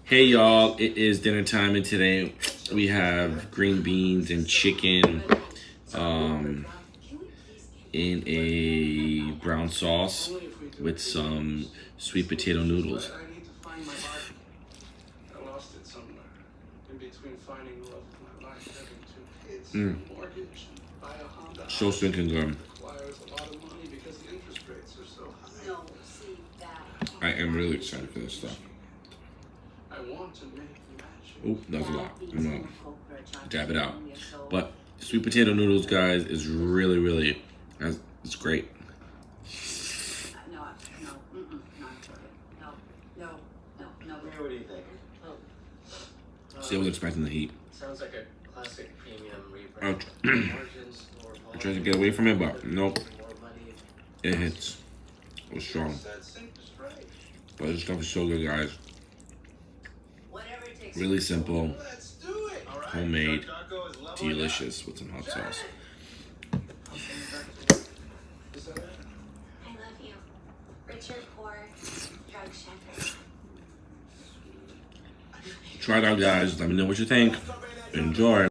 Hey y'all, it is dinner time, and today we have green beans and chicken in a brown sauce with some sweet potato noodles. So stinking good. I am really excited for this stuff. Oh, that was a lot. I'm gonna dab it out. But sweet potato noodles, guys, is really, it's great. What do you think? See, I was expecting the heat. Sounds like a classic premium I tried to get away from it, but nope. It hits. It was strong. But this stuff is so good, guys. Really simple, homemade, delicious with some hot sauce. I love you. Richard Poor, drug shepherd. Try it out, guys. Let me know what you think. Enjoy.